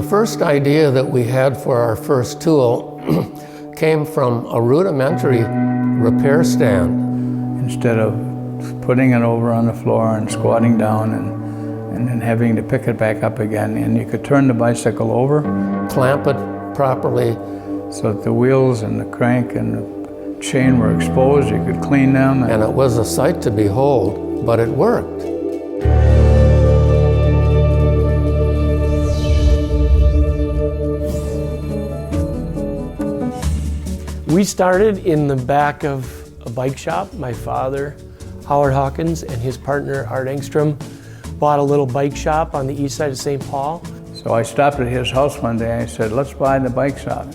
The first idea that we had for our first tool came from a rudimentary repair stand. Instead of putting it over on the floor and squatting down and then having to pick it back up again, and you could turn the bicycle over, clamp it properly, so that the wheels and the crank and the chain were exposed. You could clean them. And it was a sight to behold, but it worked. We started in the back of a bike shop. My father, Howard Hawkins, and his partner, Art Engstrom, bought a little bike shop on the east side of St. Paul. So I stopped at his house one day. I said, let's buy the bike shop.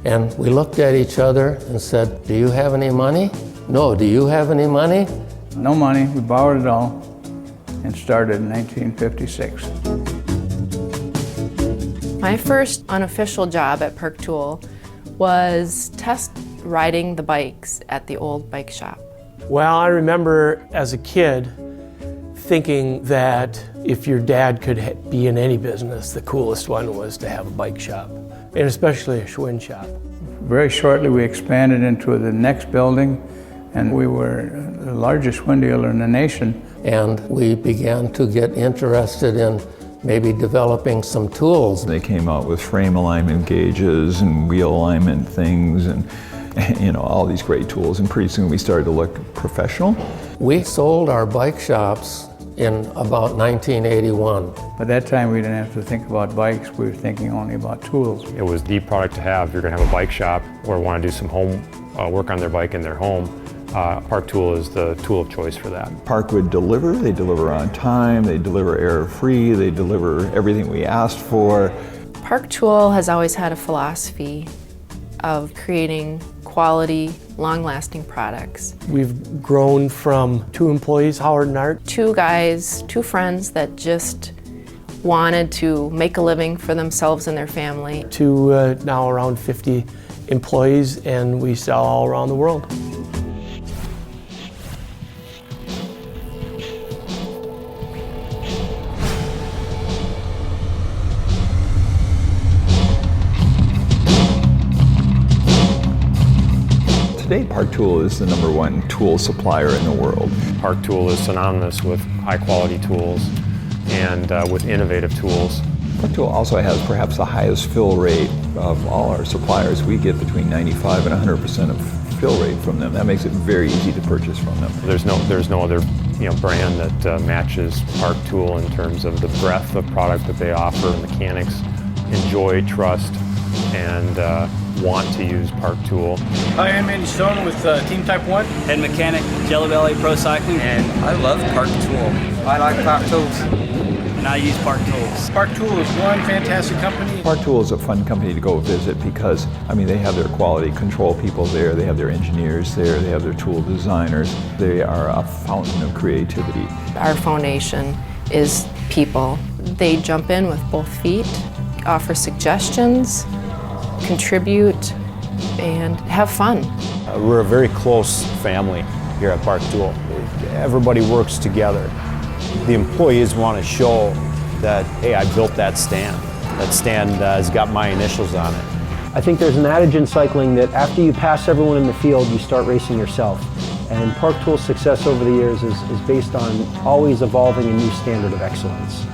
And we looked at each other and said, do you have any money? No, do you have any money? No money, we borrowed it all and started in 1956. My first unofficial job at Park Tool was test riding the bikes at the old bike shop. Well, I remember as a kid thinking that if your dad could be in any business, the coolest one was to have a bike shop, and especially a Schwinn shop. Very shortly we expanded into the next building, and we were the largest Schwinn dealer in the nation. And we began to get interested in maybe developing some tools. They came out with frame alignment gauges and wheel alignment things and all these great tools, and pretty soon we started to look professional. We sold our bike shops in about 1981. By that time we didn't have to think about bikes, we were thinking only about tools. It was the product to have. If you're going to have a bike shop or want to do some home work on their bike in their home, Park Tool is the tool of choice for that. Park would deliver. They deliver on time, they deliver error-free, they deliver everything we asked for. Park Tool has always had a philosophy of creating quality, long-lasting products. We've grown from 2 employees, Howard and Art. 2 guys, 2 friends that just wanted to make a living for themselves and their family. To now around 50 employees, and we sell all around the world. Today, Park Tool is the #1 tool supplier in the world. Park Tool is synonymous with high-quality tools and with innovative tools. Park Tool also has perhaps the highest fill rate of all our suppliers. We get between 95 and 100% of fill rate from them. That makes it very easy to purchase from them. There's no other brand that matches Park Tool in terms of the breadth of product that they offer. Mechanics enjoy, trust, and want to use Park Tool. Hi, I'm Andy Stone with Team Type 1. Head mechanic, Jelly Valley Pro Cycling. And I love Park Tool. I like Park Tools. And I use Park Tools. Park Tool is one fantastic company. Park Tool is a fun company to go visit because, they have their quality control people there, they have their engineers there, they have their tool designers. They are a fountain of creativity. Our foundation is people. They jump in with both feet, offer suggestions, contribute, and have fun. We're a very close family here at Park Tool. Everybody works together. The employees want to show that, hey, I built that stand. That stand has got my initials on it. I think there's an adage in cycling that after you pass everyone in the field, you start racing yourself. And Park Tool's success over the years is based on always evolving a new standard of excellence.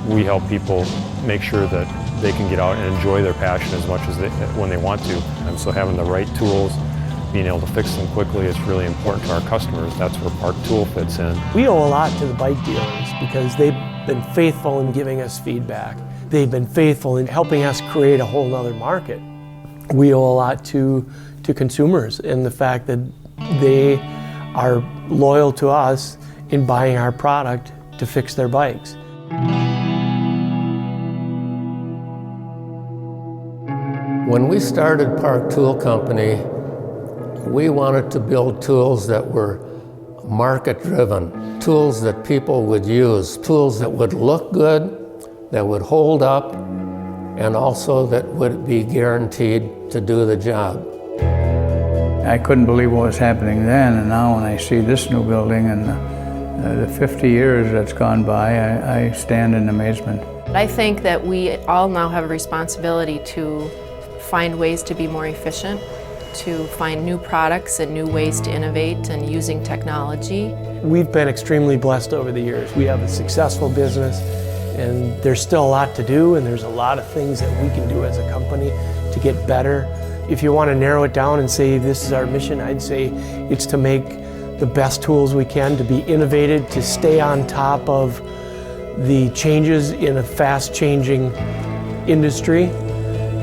We help people make sure that they can get out and enjoy their passion as much as when they want to. And so having the right tools, being able to fix them quickly is really important to our customers. That's where Park Tool fits in. We owe a lot to the bike dealers because they've been faithful in giving us feedback. They've been faithful in helping us create a whole nother market. We owe a lot to consumers and the fact that they are loyal to us in buying our product to fix their bikes. When we started Park Tool Company, we wanted to build tools that were market-driven, tools that people would use, tools that would look good, that would hold up, and also that would be guaranteed to do the job. I couldn't believe what was happening then, and now when I see this new building and the 50 years that's gone by, I stand in amazement. I think that we all now have a responsibility to find ways to be more efficient, to find new products and new ways to innovate and using technology. We've been extremely blessed over the years. We have a successful business, and there's still a lot to do, and there's a lot of things that we can do as a company to get better. If you want to narrow it down and say this is our mission, I'd say it's to make the best tools we can, to be innovative, to stay on top of the changes in a fast-changing industry,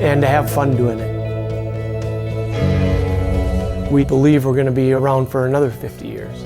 and to have fun doing it. We believe we're going to be around for another 50 years.